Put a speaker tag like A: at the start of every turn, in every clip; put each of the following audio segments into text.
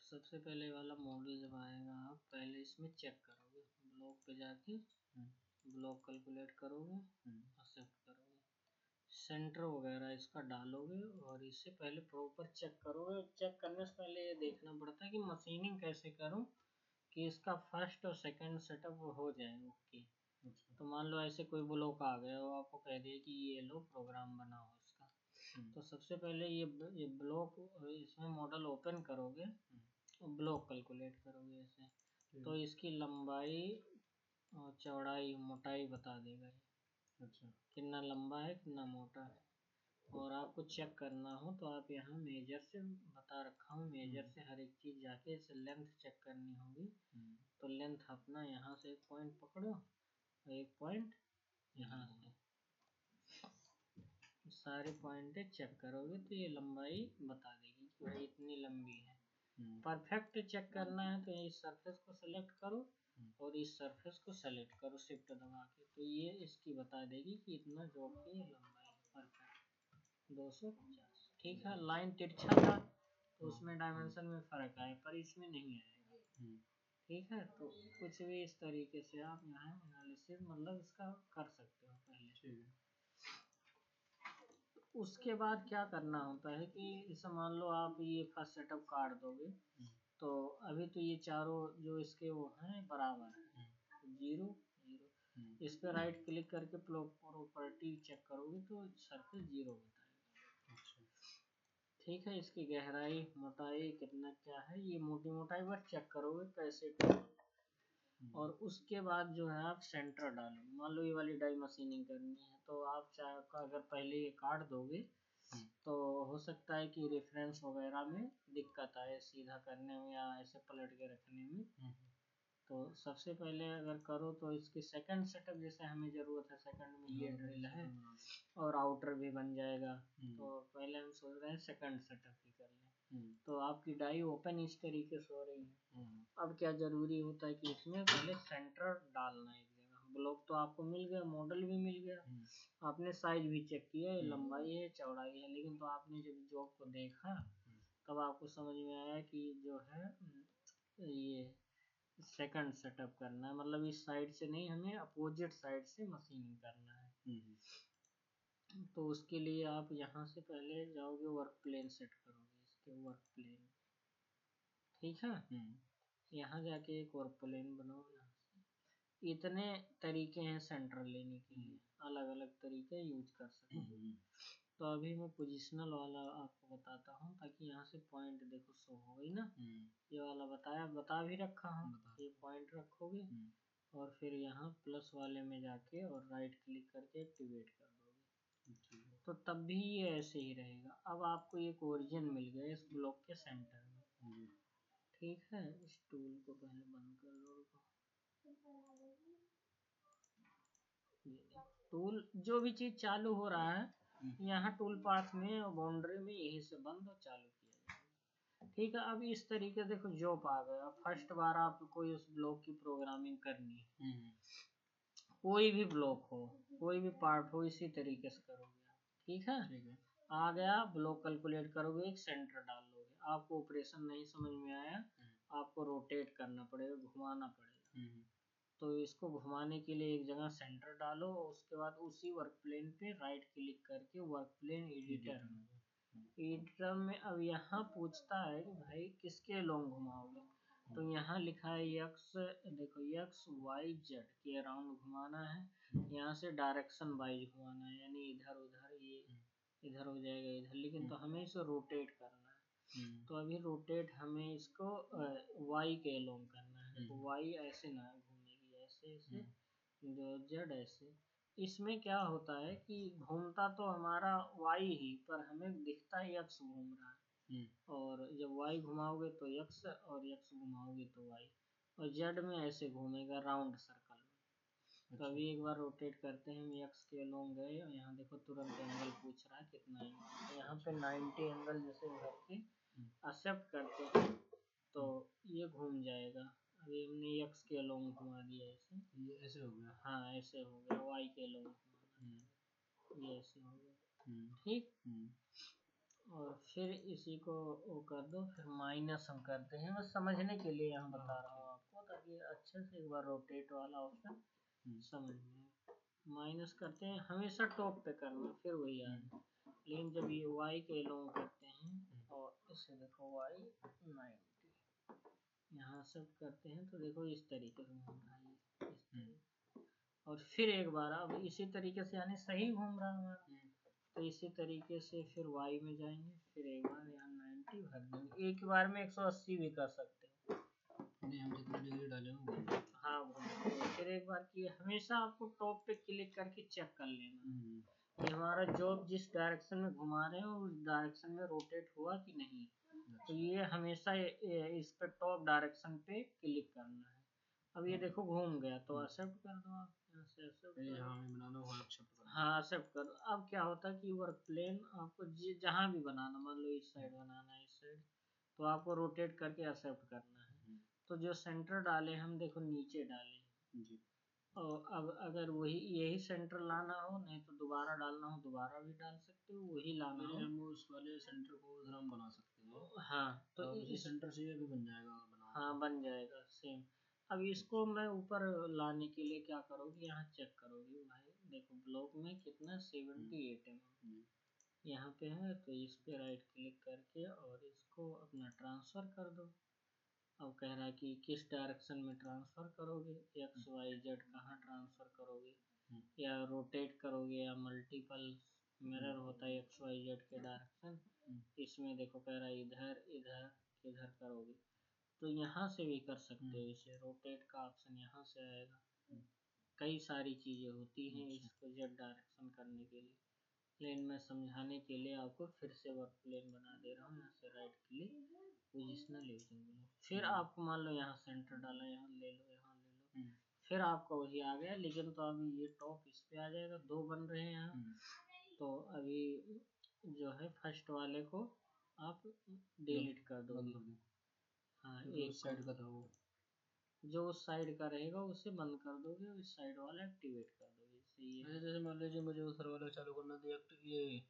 A: सबसे पहले वाला मॉडल जब आएगा आप पहले इसमें चेक करोगे, ब्लॉक पे जाके ब्लॉक कैलकुलेट करोगे, एक्सेप्ट करोगे, सेंटर वगैरह इसका डालोगे और इससे पहले प्रॉपर चेक करोगे। चेक करने से पहले ये देखना पड़ता है कि मशीनिंग कैसे करूं कि इसका फर्स्ट और सेकंड सेटअप हो जाए ओके। तो मान लो ऐसे कोई ब्लॉक आ गया और आपको कह दिया कि ये लो प्रोग्राम बनाओ इसका, तो सबसे पहले ये ब्लॉक इसमें मॉडल ओपन करोगे, ब्लॉक कैलकुलेट करोगे ऐसे, तो इसकी लंबाई और चौड़ाई मोटाई बता देगा ये। अच्छा, कितना लंबा है कितना मोटा है। और आपको चेक करना हो तो आप यहाँ मेजर से बता रखा हूँ, मेजर से हर एक चीज जाके इसे लेंथ चेक करनी होगी। तो लेंथ अपना यहाँ से एक पॉइंट पकड़ो, एक पॉइंट यहाँ से, सारे पॉइंट चेक करोगे तो ये लंबाई बता देगी कि भाई इतनी लंबी है। परफेक्ट चेक करना है तो इस सरफेस को सेलेक्ट करो और इस सरफेस को सेलेक्ट करो शिफ्ट दबा के, तो ये इसकी बता देगी कि इतना जोड़ के ये लंबाई है परफेक्ट 250। ठीक है, लाइन तिरछा था तो उसमें डायमेंशन में फर्क आया पर इसमें नहीं आएगा। ठीक है, तो कुछ भी इस तरीके से आप यहाँ एनालिसिस मतलब इसका कर सकते हो पहले। उसके बाद क्या करना होता है कि इसे मान लो आप ये फर्स्ट सेटअप काट दोगे, तो अभी तो ये चारों जो इसके वो हैं बराबर है, 0 0, इस पे राइट क्लिक करके प्रॉपर्टी चेक करोगे तो सरफेस 0 बताएगा। अच्छा, ठीक है, इसकी गहराई मोटाई कितना क्या है ये मोटी मोटाई पर चेक करोगे कैसे करोगे। और उसके बाद जो है आप सेंटर डालोगे, मान लो ये वाली डाई मशीनिंग करनी है तो आप चाहे अगर पहले ये काट दोगे तो हो सकता है कि रेफरेंस वगैरह में दिक्कत आए सीधा करने में या ऐसे पलट के रखने में। तो सबसे पहले अगर करो तो इसकी सेकंड सेटअप जैसे हमें ज़रूरत है, सेकंड में ये ड्रिल है और आउटर भी बन जाएगा, तो पहले हम सोच रहे हैं सेकंड सेटअप ही कर लें। तो आपकी डाई ओपन इस तरीके से हो रही है। अब क्या जरूरी होता है कि इसमें पहले सेंटर डालना है एक जगह। ब्लॉक तो आपको मिल गया, मॉडल भी मिल गया, आपने साइज भी चेक किया, लंबाई है चौड़ाई है, लेकिन तो आपने जब जॉब को देखा तब आपको समझ में आया कि जो है ये सेकंड सेटअप करना है, मतलब इस साइड से नहीं, हमें अपोजिट साइड से मशीनिंग करना है। तो उसके लिए आप यहाँ से पहले जाओगे वर्क प्लेन सेट करोगे, इसके वर्क प्लेन, ठीक है, यहाँ जाके एक वर्क प्लेन बनाओ। यहाँ से इतने तरीके हैं सेंटर लेने के लिए, अलग अलग तरीके यूज कर सकते हैं। तो अभी मैं पोजिशनल वाला आपको बताता हूँ ताकि यहाँ से पॉइंट देखो शो हो गई ना, ये वाला बता भी रखा हूँ, ये पॉइंट रखोगे और फिर यहाँ प्लस वाले में जाके और राइट क्लिक करके एक्टिवेट कर दोगे, तो तब भी ये ऐसे ही रहेगा। अब आपको एक ओरिजिन मिल गया इस ब्लॉक के सेंटर में। ठीक है, इस टूल को पहले बंद कर लो। टूल जो भी चीज चालू हो रहा है यहाँ टूल पाथ में और बाउंड्री में यही से बंद और चालू किया जाएगा। ठीक है, अब इस तरीके देखो जॉब आ गया। फर्स्ट बार आपको कोई उस ब्लॉक की प्रोग्रामिंग करनी है, कोई भी ब्लॉक हो, कोई भी पार्ट हो, इसी तरीके से करोगे आप। ठीक है, आ गया ब्लॉक कैलकुलेट करोगे, एक सेंटर डाल लोगे। आपको ऑपरेशन नहीं समझ में आया, आपको रोटेट करना पड़ेगा, घुमाना पड़ेगा। तो इसको घुमाने के लिए एक जगह सेंटर डालो, उसके बाद उसी वर्क प्लेन पे राइट क्लिक करके वर्क प्लेन एडिटर में अब यहाँ पूछता है कि भाई किसके लॉन्ग घुमाओगे, तो यहाँ लिखा है यक्स, देखो यक्स वाई जेड के अराउंड घुमाना है। यहाँ से डायरेक्शन वाइज घुमाना है, यानी इधर उधर, ये इधर हो जाएगा इधर, लेकिन तो हमें इसे रोटेट करना है। तो अभी रोटेट हमें इसको वाई के अलोंग करना है, तो वाई ऐसे ना घूमेगी, ऐसे ऐसे, जेड ऐसे। इसमें क्या होता है कि घूमता तो हमारा वाई ही, पर हमें दिखता है यक्स घूम रहा है, और जब वाई घुमाओगे तो यक्स और यक्स घुमाओगे तो वाई, और जेड में ऐसे घूमेगा राउंड सर्कल में। तो अभी एक बार रोटेट करते हैं, हम यक्स के अलोंग गए और यहाँ देखो तुरंत एंगल पूछ रहा है कितना एंगल, तो यहाँ पे 90 एंगल जैसे भर के एक्सेप्ट करते हैं तो ये घूम जाएगा। अभी हमने यक्स के अलोंग घुमा दिया, ऐसे ये ऐसे हो गया, हाँ ऐसे हो गया, वाई के अलोंग घुमाना, ये ऐसे हो गया। ठीक, और फिर इसी को वो कर दो, फिर माइनस हम करते हैं, बस समझने के लिए यहाँ बता रहा हूँ आपको, ताकि अच्छे से एक बार रोटेट वाला ऑप्शन समझ में। माइनस करते हैं, हमेशा टॉप पे करना, फिर वही आए। लेकिन जब ये y के लोग करते हैं और इसे देखो y 90 यहाँ सब करते हैं, तो देखो इस तरीके से घूम रहा है, इस तरीके। और फिर एक बार अब इसी तरीके से, यानी सही घूम रहा है हमारा, तो इसी तरीके से फिर y में जाएंगे, फिर एक बार यहाँ 90 भर देंगे। एक बार में 180 भी कर सकते हो,
B: नहीं हम जितने डिग्री डालेंगे।
A: हाँ घूमेंगे। फिर एक बार किए, हमेशा आपको टॉप पे क्लिक करके चेक कर लेना कि हमारा जॉब जिस डायरेक्शन में घुमा रहे हो उस डायरेक्शन में रोटेट हुआ कि नहीं। तो ये हमेशा इस पे टॉप डायरेक्शन पे क्लिक करना है। अब ये देखो घूम गया, तो एक्सेप्ट कर दो आप, यहाँ से एक्सेप्ट हाँ एक्सेप्ट कर दो। अब क्या होता है कि वर्क प्लेन आपको जहाँ भी बनाना, मान लो इस साइड बनाना है, इस साइड, तो आपको रोटेट करके एक्सेप्ट करना है। तो जो सेंटर डाले हम, देखो नीचे डाले जी। और अब अगर वही यही सेंटर लाना हो, नहीं तो दोबारा डालना हो दोबारा भी डाल सकते हो, वही लाना हो
B: हम उस वाले सेंटर को उधर हम बना सकते हैं।
A: हाँ तो
B: इस सेंटर से ये भी बन जाएगा, बना
A: हाँ बन जाएगा सेम। अब इसको मैं ऊपर लाने के लिए क्या करोगे, यहाँ चेक करोगे भाई, देखो ब्लॉक में कितना 78 mm यहाँ पे है, तो इस पे राइट क्लिक करके और इसको अपना ट्रांसफर कर दो। अब कह रहा है कि किस डायरेक्शन में ट्रांसफर करोगे, एक्स वाई जेड कहाँ ट्रांसफर करोगे, या रोटेट करोगे, या मल्टीपल मिरर होता है एक्स वाई जेड के डायरेक्शन, इसमें देखो कह रहा है इधर इधर किधर करोगे, तो यहाँ से भी कर सकते हो इसे। रोटेट का ऑप्शन यहाँ से आएगा। कई सारी चीजें होती हैं इसको जेड डायरेक्शन करने के लिए, लेकिन मैं समझाने के लिए आपको फिर से वर्क प्लेन बना दे रहा हूँ। यहाँ से राइट क्लिक, पोजिशनल यूजिंग, फिर आपको मान लो यहाँ सेंटर डाला, यहाँ ले लो, यहाँ ले लो, फिर आपका वही आ गया। लेकिन तो अभी ये टॉप इस पे आ जाएगा, दो बन रहे हैं यहाँ, तो अभी जो है फर्स्ट वाले को आप डिलीट कर दोगे। हाँ एक साइड का था वो, जो उस साइड का रहेगा उसे बंद कर दोगे, इस साइड वाला एक्टिवेट कर दोगे।
B: जैसे मान लीजिए मुझे उधर वाला चालू करना था, ये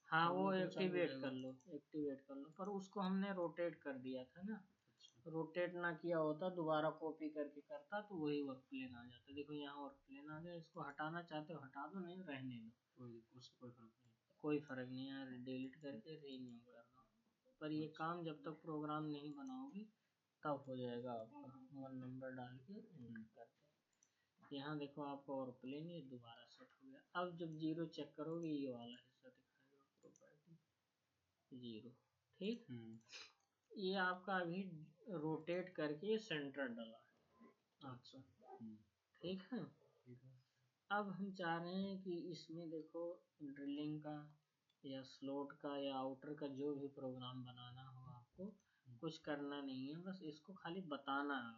A: हाँ वो एक्टिवेट कर लो, एक्टिवेट कर लो, पर उसको हमने रोटेट कर दिया था ना। अच्छा। रोटेट ना किया होता, दोबारा कॉपी करके करता, तो वही वर्क प्लेन आ जाता। देखो यहाँ वर्क प्लेन आ गया, इसको हटाना चाहते हो हटा दो, नहीं रहने दो,
B: उससे कोई फर्क नहीं,
A: कोई फर्क नहीं है, डिलीट करके रीन्यू कर दो। पर ये काम जब तक प्रोग्राम नहीं बनाओगे तब हो जाएगा आपका। 1 नंबर डाल के एंटर करते हैं। यहाँ देखो आपका और प्लेन ये दोबारा सेट हो गया। अब जब जीरो चेक करोगे, ये वाला हिस्सा दिखाएगा प्रॉपर्टी 0, ठीक। ये आपका अभी रोटेट करके सेंटर डाला है आपका, ठीक है। अब हम चाह रहे हैं कि इसमें देखो ड्रिलिंग का या स्लॉट का या आउटर का जो भी प्रोग्राम बनाना हो, आपको कुछ करना नहीं है, बस इसको खाली बताना है।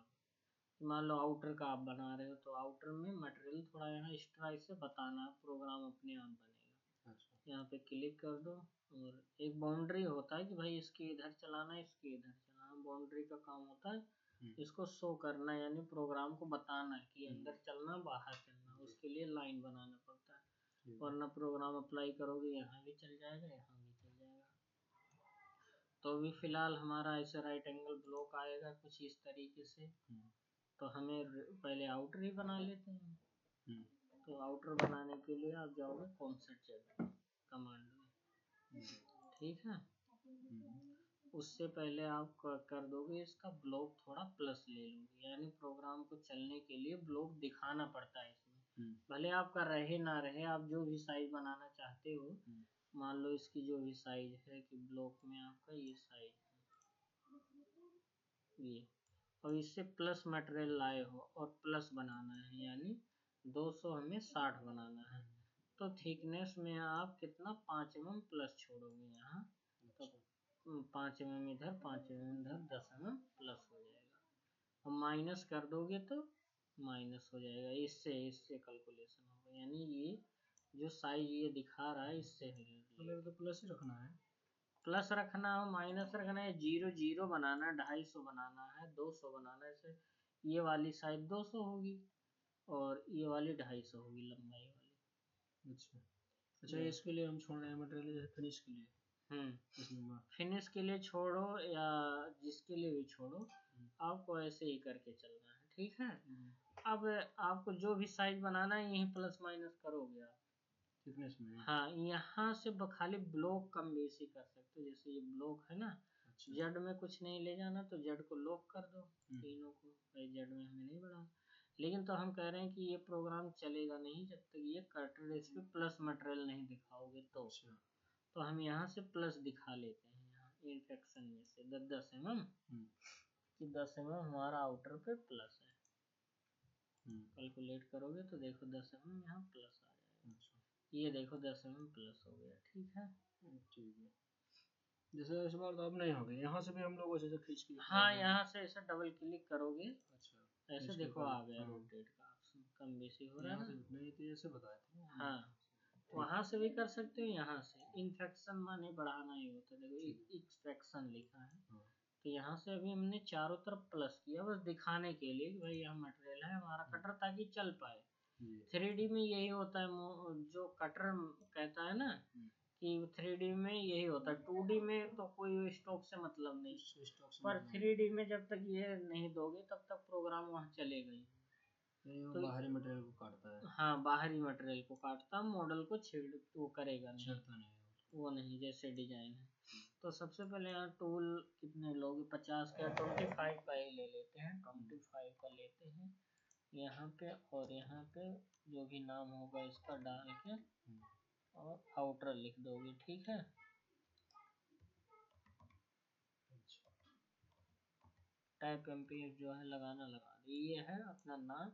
A: मान लो आउटर का आप बना रहे हो, तो आउटर में मटेरियल थोड़ा यहाँ एक्स्ट्रा इसे बताना, प्रोग्राम अपने आप बनेगा। अच्छा। यहाँ पे क्लिक कर दो, और एक बाउंड्री होता है कि भाई इसके इधर चलाना है, इसके इधर चलाना, बाउंड्री का काम होता है इसको शो करना, यानी प्रोग्राम को बताना है कि अंदर चलना बाहर चलना, उसके लिए लाइन बनाना पड़ता है। वरना प्रोग्राम अप्लाई करोगे यहाँ भी चल जाएगा, यहाँ भी चल जाएगा। तो अभी फिलहाल हमारा ऐसे राइट एंगल ब्लॉक आएगा कुछ इस तरीके से, तो हमें पहले आउटर ही बना लेते हैं। तो आउटर बनाने के लिए आप जाओगे कॉन्सेप्ट जेड कमांड में, ठीक है। उससे पहले आप कर दोगे इसका ब्लॉक थोड़ा प्लस ले लोगे, यानी प्रोग्राम को चलने के लिए ब्लॉक दिखाना पड़ता है इसमें। भले आपका रहे ना रहे, आप जो भी साइज बनाना चाहते हो, मान लो इसकी जो भी साइज है कि ब्लॉक में आपका ये साइज है ये, और इससे प्लस मटेरियल लाए हो और प्लस बनाना है, यानी 200 हमें 60 बनाना है, तो थिकनेस में आप कितना 5 mm प्लस छोड़ोगे यहाँ, तो 5 mm इधर 5 mm इधर 10 mm प्लस हो जाएगा। और माइनस कर दोगे तो माइनस हो जाएगा, इससे कैलकुलेशन होगा, यानी ये जो साइज ये दिखा रहा है इससे
B: तो प्लस ही रखना है,
A: प्लस रखना हो, माइनस रखना है, 0 बनाना है, 250 बनाना है, 200 बनाना है। ऐसे ये वाली साइड 200 होगी और ये वाली 250 होगी लंबाई वाली।
B: अच्छा अच्छा, इसके लिए हम छोड़ रहे हैं मटेरियल फिनिश के लिए।
A: फिनिश के लिए छोड़ो या जिसके लिए भी छोड़ो, आपको ऐसे ही करके चलना है, ठीक है। अब आपको जो भी साइज बनाना है यही प्लस माइनस करोगे आप
B: थिकनेस में।
A: हाँ, यहाँ से खाली ब्लॉक कम बेसी कर सकते हो, जैसे ये ब्लॉक है ना। अच्छा। जेड में कुछ नहीं ले जाना तो जेड को लॉक कर दो तीनों को, जेड में हमें नहीं बढ़ाना। लेकिन तो हम कह रहे हैं कि ये प्रोग्राम चलेगा नहीं जब तक ये कटर इस पे प्लस मटेरियल नहीं दिखाओगे तो। अच्छा। तो हम यहाँ से प्लस दिखा लेते हैं, यहाँ इन्फेक्शन में से 10 mm कि 10 mm हमारा आउटर पे प्लस है। कैलकुलेट करोगे तो देखो 10 mm यहाँ प्लस आ जाएगा। अच्छा। ये देखो 10 mm प्लस हो गया, ठीक है।
B: ठीक है, जैसे इस बार तो अब नहीं होगी, यहाँ से भी हम लोग ऐसे खींच के।
A: हाँ, यहाँ से ऐसे डबल क्लिक करोगे। अच्छा, ऐसे देखो आ गया रोटेट का ऑप्शन, कम बेसी हो रहा है।
B: नहीं तो ऐसे बताए थे।
A: हाँ, वहाँ से भी कर सकते हो, यहाँ से इन्फेक्शन माने बढ़ाना ही होता है। देखो एक्सट्रैक्शन लिखा है, तो यहाँ से अभी हमने चारों तरफ प्लस किया बस दिखाने के लिए कि भाई यहाँ मटेरियल है हमारा कटर, ताकि चल पाए। 3D में यही होता है, जो कटर कहता है ना कि 3D में यही होता है। 2D में तो कोई स्टॉक से मतलब नहीं, पर 3D में जब तक ये नहीं दोगे तब तक प्रोग्राम वहाँ चलेगा ही।
B: तो बाहरी मटेरियल को काटता है।
A: हाँ, बाहरी मटेरियल को काटता, मॉडल को छेड़ वो करेगा नहीं, वो नहीं, जैसे डिजाइन है। तो सबसे पहले यहाँ टूल कितने लोगे, 50 का 25 का ही ले लेते हैं, 25 का लेते हैं यहाँ पे। और यहाँ पे जो भी नाम होगा इसका डाल के और आउटर लिख दोगे, ठीक है। टाइप एमपीएफ जो है लगाना लगा दे, ये है अपना नाम।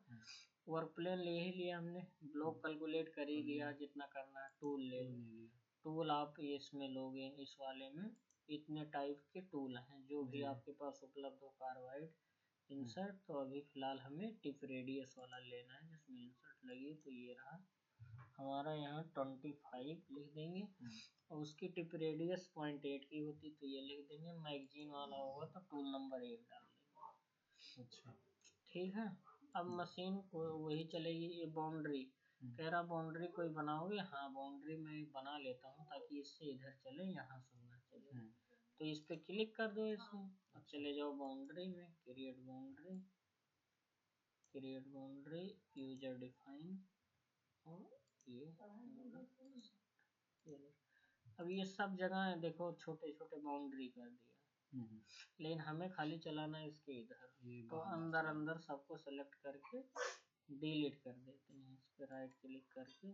A: वर्क प्लेन ले ही लिया हमने, ब्लॉक कैलकुलेट कर ही दिया जितना करना है। टूल ले लो, टूल आप इसमें लोगे, इस वाले में इतने टाइप के टूल हैं जो भी आपके पास उपलब्ध हो। कार्बाइड इंसर्ट, तो अभी फिलहाल हमें टिप रेडियस वाला लेना है जिसमें इंसर्ट लगी, तो ये रहा हमारा। यहाँ 25 लिख देंगे और उसकी टिप रेडियस 0.8 की होती तो ये लिख देंगे। मैगजीन वाला होगा तो टूल नंबर 1 डाल देंगे। अच्छा, ठीक है। अब मशीन को वही चलेगी। ये बाउंड्री कह रहा, बाउंड्री कोई बनाओगे? हाँ, बाउंड्री मैं बना लेता हूँ ताकि इससे इधर चले, यहाँ से ना चले। तो इस पे क्लिक कर दो इसमें, अब चले जाओ बाउंड्री में, create boundary, create boundary, user define, और ये अब ये सब जगह देखो छोटे छोटे बाउंड्री कर दिया, लेकिन हमें खाली चलाना है इसके इधर। तो अंदर अंदर सबको सेलेक्ट करके डिलीट कर देते हैं। इस पे राइट क्लिक करके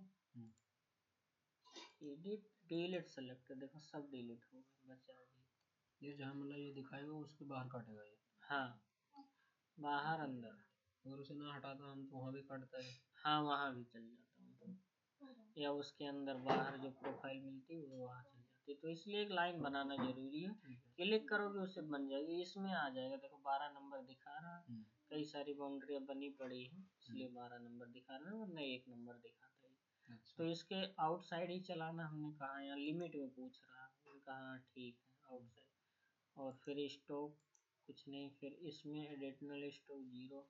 A: एडिट डिलीट सेलेक्ट, देखो सब डिलीट हो गए, बचा भी।
B: ये जहाँ मतलब ये दिखाएगा उसके बाहर काटेगा ये।
A: हाँ, बाहर अंदर,
B: अगर उसे ना हटाता हम तो वहाँ भी काटता है।
A: हाँ, वहाँ भी चल जाता हूँ, या उसके अंदर बाहर जो प्रोफाइल मिलती है वो वहाँ चल जाती है। तो इसलिए एक लाइन बनाना जरूरी है। क्लिक करोगे उससे बन जाएगी, इसमें आ जाएगा। देखो 12 नंबर दिखा रहा है, कई सारी बाउंड्री बनी पड़ी है इसलिए 12 नंबर दिखा रहा है, वरना 1 नंबर दिखाता है। अच्छा। तो इसके आउटसाइड ही चलाना हमने कहा, यहाँ लिमिट में पूछ रहा है, कहा ठीक है आउटसाइड। और फिर स्टॉक कुछ नहीं, फिर इसमें एडिशनल स्टॉक 0।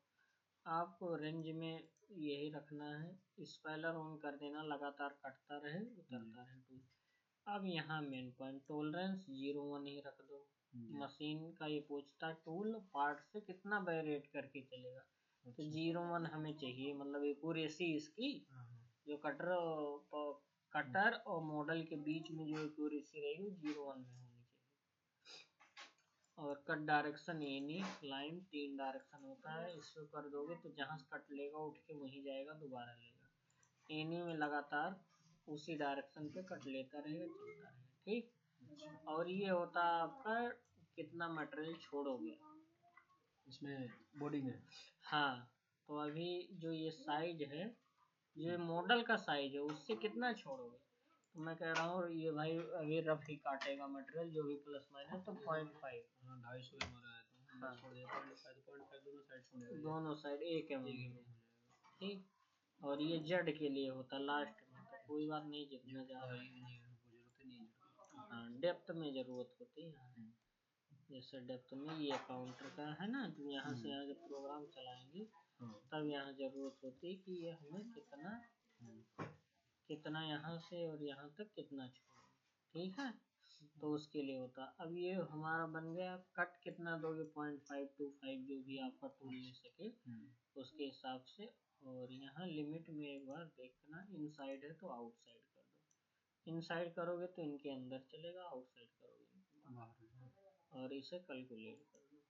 A: आपको रेंज में यही रखना है, स्पेलर ऑन कर देना, लगातार कटता रहे उतरता रहे टूल। अब यहाँ मेन पॉइंट टॉलरेंस 0 1 ही रख दो। मशीन का ये पूछता है टूल पार्ट से कितना बैरेट करके चलेगा। तो 0 1 हमें चाहिए, मतलब एक्यूरेसी इसकी जो कटर और मॉडल के बीच में जो एक्यूरेसी रहेगी 0 1 में होनी चाहिए। और cut direction any line 3 direction होता है, इसको कर दोगे तो जहाँ से कट लेगा उठ के वहीं जाएगा, दोबारा लेगा। एनी में लगातार उसी डायरेक्शन पे कट लेता रहेगा, चलता रहेगा, ठीक। और ये होता है आपका कितना मटेरियल छोड़ोगे
B: इसमें बॉडी में।
A: हाँ, तो अभी जो ये साइज है, ये मॉडल का साइज है, उससे कितना छोड़ोगे। तो मैं कह रहा हूँ ये भाई अभी रफ ही काटेगा मटेरियल जो भी प्लस माइनस, तो 0.5।
B: 250 हमारा है तो
A: हाँ,
B: छोड़ दिया 0.5 दोनों साइड छोड़ेगा,
A: दोनों साइड 1 mm, ठीक। और ये जेड के लिए होता लास्ट में, तो कोई बात नहीं, जितना ज़्यादा
B: जरूरत नहीं है।
A: हाँ, डेप्थ में ज़रूरत होती है। जैसे डेप्थ में ये काउंटर का है ना, तो यहाँ से यहाँ जब प्रोग्राम चलाएंगे तब यहाँ ज़रूरत होती है कि ये हमें कितना यहाँ से और यहाँ तक कितना छोड़े, ठीक है। तो उसके लिए होता। अब ये हमारा बन गया, कट कितना दोगे 0.525 जो भी आपका टूल ले सके उसके हिसाब से। और यहाँ लिमिट में एक बार देखना, इनसाइड है तो आउटसाइड कर दो। इनसाइड करोगे तो इनके अंदर चलेगा, आउटसाइड करोगे इनके बाहर, और इसे कैलकुलेट कर दो।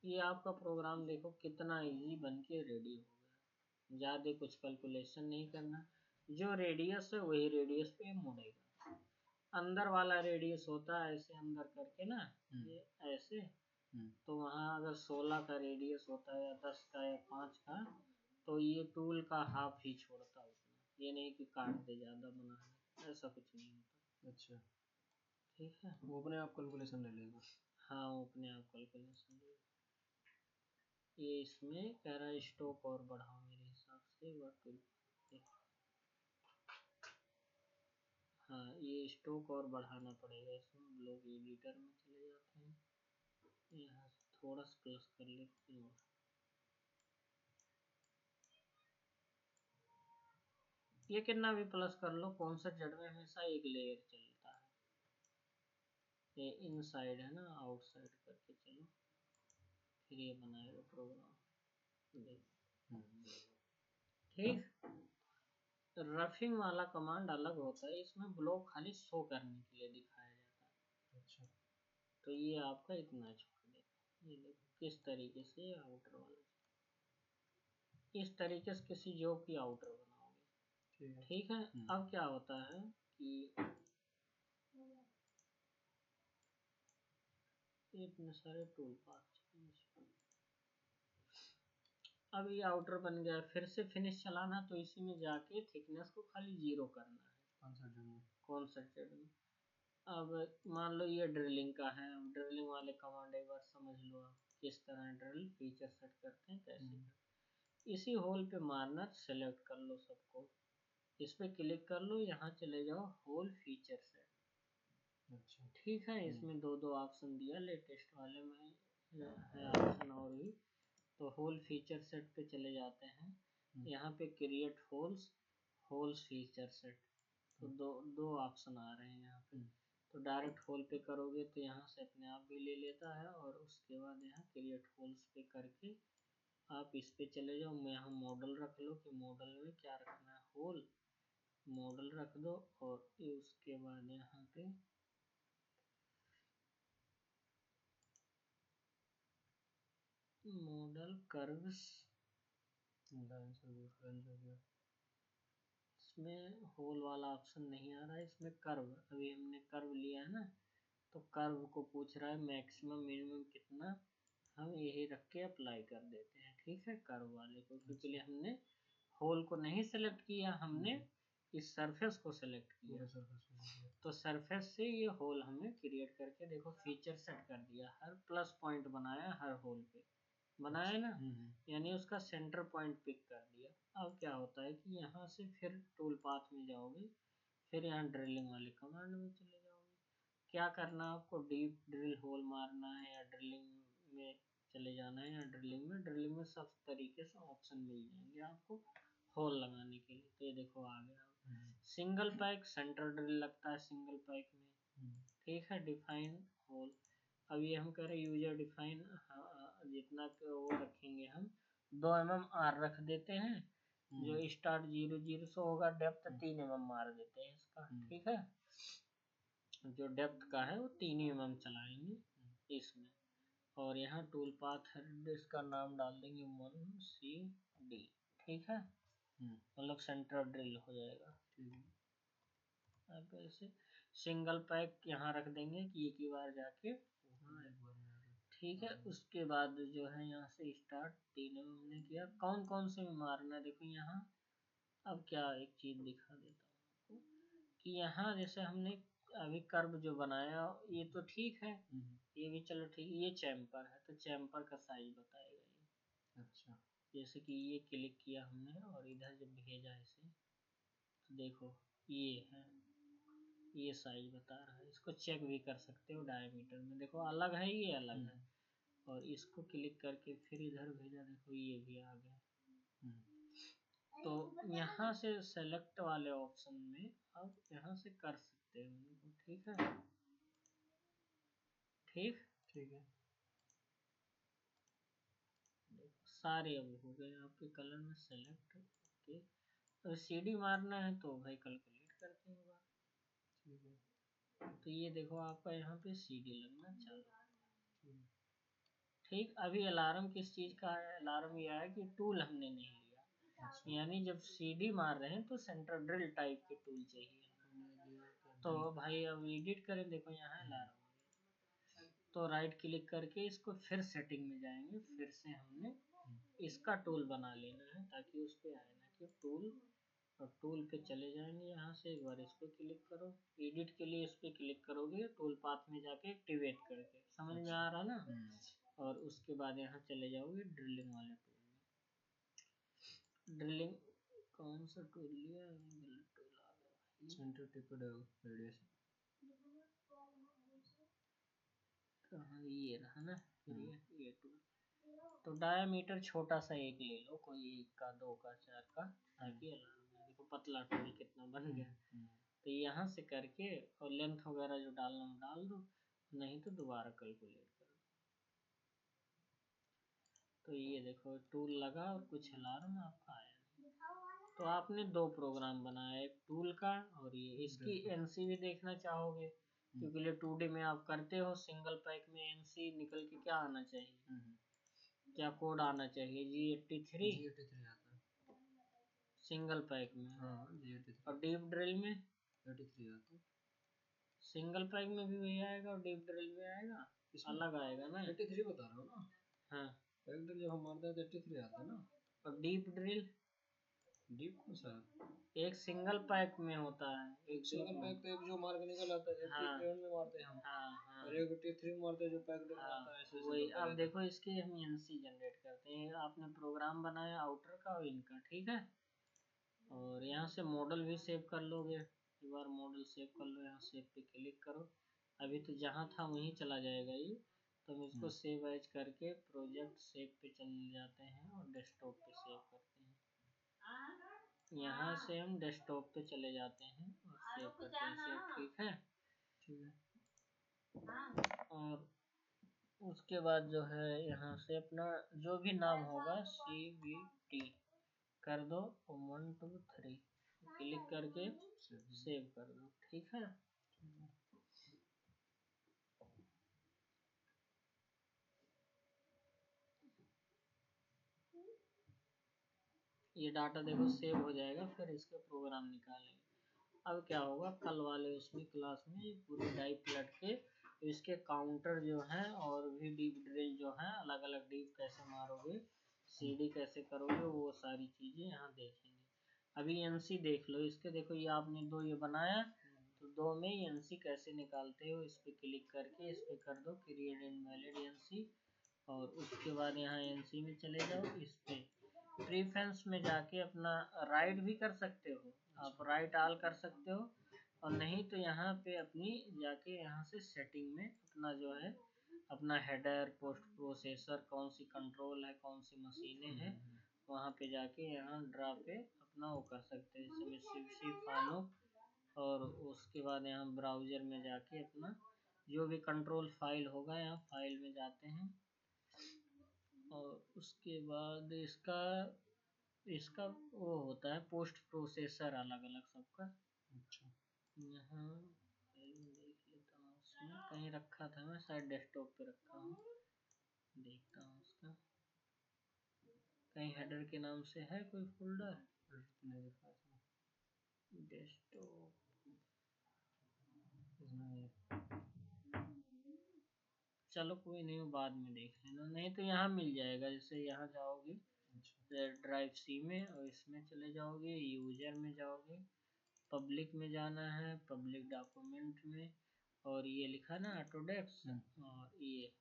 A: ये आपका प्रोग्राम देखो कितना इजी बन के रेडी हो गया। ज़्यादा कुछ कैलकुलेशन नहीं करना, जो रेडियस है वही रेडियस पे मुड़ेगा। अंदर वाला रेडियस होता है ऐसे अंदर करके ना, ये ऐसे, तो वहाँ अगर 16 का रेडियस होता है या 10 का या 5 का, तो ये टूल का हाफ ही छोड़ता उतना, ये नहीं कि काट दे ज़्यादा बना है, ऐसा कुछ नहीं होता।
B: अच्छा,
A: ठीक है,
B: वो अपने आप कैलकुलेशन ले लेगा।
A: हाँ, वो अपने आप कैलकुलेशन ले। ये इसमें कह रहा है स्टॉक और बढ़ाओ, मेरे हिसाब से वर्क। हाँ, ये स्टॉक और बढ़ाना पड़ेगा इसमें। लोग एडिटर में चले जाते हैं, यहाँ थोड़ा सा प्लस कर लेते हैं। ये कितना भी प्लस कर लो, कौन सा जड़ में हमेशा एक लेयर चलता है। ये इनसाइड है ना, आउटसाइड करके चलो, फिर ये बनाएगा प्रोग्राम। ठीक, रफिंग वाला कमांड अलग होता है, इसमें ब्लॉक खाली शो करने के लिए दिखाया जाता है।
B: अच्छा,
A: तो ये आपका इतना छोड़ देगा। ये देखो किस तरीके से आउटर वाला, इस तरीके से किसी जॉब की आउटर बनाओगे। ठीक है, अब क्या होता है कि इतने सारे टूल पाथ, अब ये आउटर बन गया, फिर से फिनिश चलाना, तो इसी में जाके थिकनेस को खाली 0 करना है। कौन सा जेड में? अब मान लो ये ड्रिलिंग का है, अब ड्रिलिंग वाले कमांड एक बार समझ लो आप, किस तरह ड्रिल फीचर सेट करते हैं, कैसे। इसी होल पे मारना, सेलेक्ट कर लो सबको, इस पे क्लिक कर लो, यहाँ चले जाओ होल फीचर सेट। अच्छा, ठीक है, इसमें दो ऑप्शन दिया, लेटेस्ट वाले में है ऑप्शन और भी। तो होल फीचर सेट पे चले जाते हैं, यहाँ पे क्रिएट होल्स फीचर सेट, तो दो ऑप्शन आ रहे हैं यहाँ पे। तो डायरेक्ट होल पे करोगे तो यहाँ से अपने आप भी ले लेता है, और उसके बाद यहाँ क्रिएट होल्स पे करके आप इस पे चले जाओ। यहाँ मॉडल रख लो, कि मॉडल में क्या रखना है, होल मॉडल रख दो। और उसके बाद यहाँ पे मॉडल कर्व्स, इसमें होल वाला ऑप्शन नहीं आ रहा है, इसमें कर्व, अभी हमने कर्व लिया है ना, तो कर्व को पूछ रहा है मैक्सिमम मिनिमम कितना, हम यही रख के अप्लाई कर देते हैं। ठीक है, कर्व वाले को, क्योंकि हमने होल को नहीं सेलेक्ट किया, हमने इस सरफेस को सेलेक्ट किया, तो सरफेस से ये होल हमें क्रिएट करके देखो फीचर सेट कर दिया, हर प्लस पॉइंट बनाया, हर होल पे बनाया ना, यानी उसका सेंटर पॉइंट पिक कर दिया। अब क्या होता है कि यहाँ से फिर टूल पाथ में जाओगे, फिर यहाँ ड्रिलिंग वाले कमांड में चले जाओगे। क्या करना है आपको, डीप ड्रिल होल मारना है, या ड्रिलिंग में चले जाना है, या ड्रिलिंग में सब तरीके से ऑप्शन मिल जाएंगे आपको होल लगाने के लिए। तो ये देखो आ गया, सिंगल पैक सेंटर ड्रिल लगता है सिंगल पैक में। ठीक है, डिफाइन होल, अब ये हम कह रहे हैं यूजर डिफाइन, जितना वो रखेंगे हम 2 mm R रख देते हैं, जो स्टार्ट 0 0 से होगा, डेप्थ 3 mm मार देते हैं इसका। ठीक है, जो डेप्थ का है वो 3 mm चलाएंगे इसमें। और यहाँ टूल पाथ इसका नाम डाल देंगे 1CD। ठीक है, मतलब सेंटर ड्रिल हो जाएगा। अब ऐसे सिंगल पैक यहाँ रख देंगे कि एक ही बार जाके। ठीक है, उसके बाद जो है यहाँ से स्टार्ट 3 हमने किया, कौन कौन से में मारना है देखो यहाँ। अब क्या एक चीज दिखा देता हूँ आपको, कि यहाँ जैसे हमने अभी कर्व जो बनाया ये तो ठीक है, ये भी चलो ठीक, ये चैम्पर है तो चैम्पर का साइज बताएगा ये। अच्छा, जैसे कि ये क्लिक किया हमने और इधर जब भेजा इसे, तो देखो ये है, ये साइज बता रहा है, इसको चेक भी कर सकते हो डायमीटर में, देखो अलग है, ये अलग है। और इसको क्लिक करके फिर इधर भेजा, देखो ये भी आ गया। तो यहाँ से सेलेक्ट वाले ऑप्शन में आप यहाँ से कर सकते हो उनको, ठीक है। ठीक
B: है।
A: सारे अब हो गए आपके कलर में सेलेक्ट। ओके, तो CD मारना है तो भाई कैलकुलेट करते हैं बात।
B: ठीक है,
A: तो ये देखो आपका यहाँ पे CD लगना चालू। ठीक, अभी अलार्म किस चीज़ का है? अलार्म यह है कि टूल हमने नहीं लिया, यानी जब CD मार रहे हैं तो सेंटर ड्रिल टाइप के टूल चाहिए। तो भाई अब एडिट करें, देखो यहाँ अलार्म, तो राइट क्लिक करके इसको फिर सेटिंग में जाएंगे, फिर से हमने इसका टूल बना लेना है ताकि उस पर आए ना कि टूल, और टूल पे चले जाएंगे। यहाँ से एक बार इस पर क्लिक करो, एडिट के लिए इस पर क्लिक करोगे, टूल पाथ में जाके एक्टिवेट करके, समझ में आ रहा ना। और उसके बाद यहाँ चले जाओगे ड्रिलिंग वाले टूल में। ड्रिलिंग कौन सा टूल लिया, गलत टूल आ गया,
B: सेंटर टिप्ड रेडियस
A: कहाँ, ये रहा ना। फिर ये टूल, तो डायामीटर छोटा सा एक ले लो, कोई 1 का 2 का 4 का, ताकि अलार्म, देखो पतला टूल कितना बन गया। तो यहाँ से करके और लेंथ वगैरह जो डालना हो डाल दो, नहीं तो दोबारा कैलकुलेट करो। तो ये देखो टूल लगा और कुछ अलार्म आपका आया नहीं। तो आपने 2 प्रोग्राम बनाया, एक टूल का और ये। इसकी NC भी देखना चाहोगे, क्योंकि ये 2D में आप करते हो, सिंगल पैक में NC निकल के क्या आना चाहिए, क्या कोड आना चाहिए, G83
B: आता है
A: सिंगल पैक में।
B: हाँ, G83
A: और डीप ड्रिल में
B: 83 आता है।
A: सिंगल पैक में भी वही आएगा और डीप ड्रिल में आएगा, अलग आएगा ना।
B: 83 बता रहा हूँ ना।
A: हाँ,
B: पैक ड्रिल जब हम मारते हैं तो 83 आता है ना।
A: और डीप ड्रिल,
B: डीप कौन सा?
A: एक सिंगल पैक में होता है,
B: एक सिंगल पैक तो एक जो मार के निकल आता है, 83 में मारते हैं हम।
A: हाँ,
B: और एक 83 में मारते हैं जो पैक ड्रिल में आता है, ऐसे
A: वही। अब देखो इसके हम NC जनरेट करते हैं, आपने प्रोग्राम बनाया आउटर का और इनका, ठीक है। और यहाँ से मॉडल भी सेव कर लोगे, एक बार मॉडल सेव कर लो, यहाँ सेव पे क्लिक करो। अभी तो जहाँ था वहीं चला जाएगा ये, तो हम इसको सेव एज करके प्रोजेक्ट सेव पे चले जाते हैं और डेस्कटॉप पे सेव करते हैं। यहाँ से हम डेस्कटॉप पे चले जाते हैं और सेव करते हैं सेव, ठीक है। और उसके बाद जो है यहाँ से अपना जो भी नाम होगा CVT कर दो, 1 2 3 क्लिक करके सेव कर दो, ठीक है। ये डाटा देखो सेव हो जाएगा, फिर इसके प्रोग्राम निकालेंगे। अब क्या होगा, कल वाले उसमें क्लास में पूरी डाइव पलट के इसके काउंटर जो हैं और भी डीप ड्रिल जो हैं, अलग अलग डीप कैसे मारोगे, CD कैसे करोगे, वो सारी चीज़ें यहाँ देखेंगे। अभी NC देख लो इसके, देखो ये आपने 2 ये बनाया, तो 2 में NC कैसे निकालते हो, इस पर क्लिक करके इस पर कर दो क्रिएट इनवैलिड NC, और उसके बाद यहाँ NC में चले जाओ, इस पे प्रीफरेंस में जाके अपना राइट भी कर सकते हो, आप राइट ऑल कर सकते हो, और नहीं तो यहाँ पे अपनी जाके यहाँ से सेटिंग में अपना जो है अपना हेडर, पोस्ट प्रोसेसर, कौन सी कंट्रोल है, कौन सी मशीनें हैं, वहाँ पे जाके यहाँ ड्रा पे अपना वो कर सकते हैं, जैसे मित्सुबिशी फानुक। और उसके बाद यहाँ ब्राउज़र में जाके अपना जो भी कंट्रोल फाइल होगा यहाँ फाइल में जाते हैं, और उसके बाद इसका इसका वो होता है पोस्ट प्रोसेसर अलग अलग सबका।
B: अच्छा,
A: यहाँ देख लेता हूँ, उसमें कहीं रखा था मैं, शायद डेस्कटॉप पे रखा हूँ, देखता हूँ उसका कहीं हेडर के नाम से है कोई फोल्डर,
B: नहीं दिखा था
A: डेस्कटॉप, चलो कोई नहीं, वो बाद में देख लेना, नहीं तो यहाँ मिल जाएगा। जैसे यहाँ जाओगे ड्राइव C में और इसमें चले जाओगे, यूजर में जाओगे, पब्लिक में जाना है, पब्लिक डॉक्यूमेंट में, और ये लिखा ना ऑटोडेस्क, और ये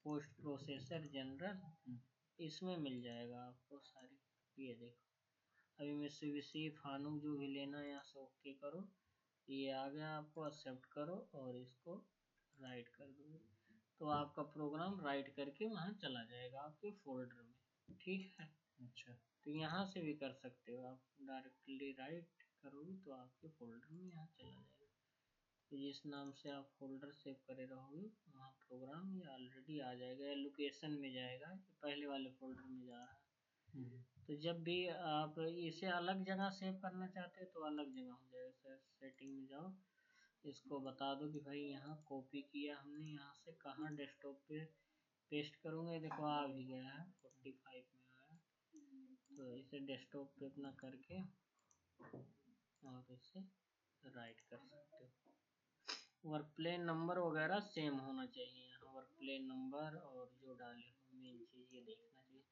A: पोस्ट प्रोसेसर जनरल, इसमें मिल जाएगा आपको सारी। ये देखो अभी मित्सुबिशी फानुक जो भी लेना है यहाँ से ओके करो, ये आ गया, आपको एक्सेप्ट करो और इसको राइट कर दो, तो आपका प्रोग्राम राइट करके वहाँ चला जाएगा आपके फोल्डर में, ठीक है।
B: अच्छा।
A: तो यहाँ से भी कर सकते हो आप, डायरेक्टली राइट करोगे तो आपके फोल्डर में यहाँ चला जाएगा। तो जिस नाम से आप फोल्डर सेव करे रहोगे वहाँ प्रोग्राम ये ऑलरेडी आ जाएगा, या लोकेशन में जाएगा, पहले वाले फोल्डर में जा रहा है। तो जब भी आप इसे अलग जगह सेव करना चाहते हो तो अलग जगह हो जाएगा। सेटिंग में जाओ, इसको बता दो कि भाई यहाँ कॉपी किया हमने, यहाँ से कहाँ डेस्कटॉप पे पेस्ट करूँगा। देखो आ भी गया है, 45 में आया। तो इसे डेस्कटॉप पे अपना करके और इसे राइट कर सकते हो। वर्क प्लेन नंबर वगैरह सेम होना चाहिए यहाँ, वर्क प्लेन नंबर और जो डाले हो मेन चीज़ ये देखना चाहिए।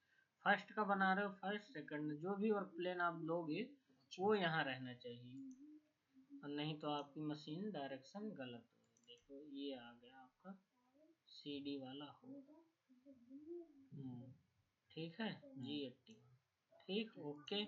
A: फर्स्ट का बना रहे हो, फर्स्ट सेकंड जो भी वर्क प्लेन आप लोगे वो यहाँ रहना चाहिए, और नहीं तो आपकी मशीन डायरेक्शन गलत हो। देखो ये आ गया आपका CD वाला हो। ठीक है G81। ठीक, ओके।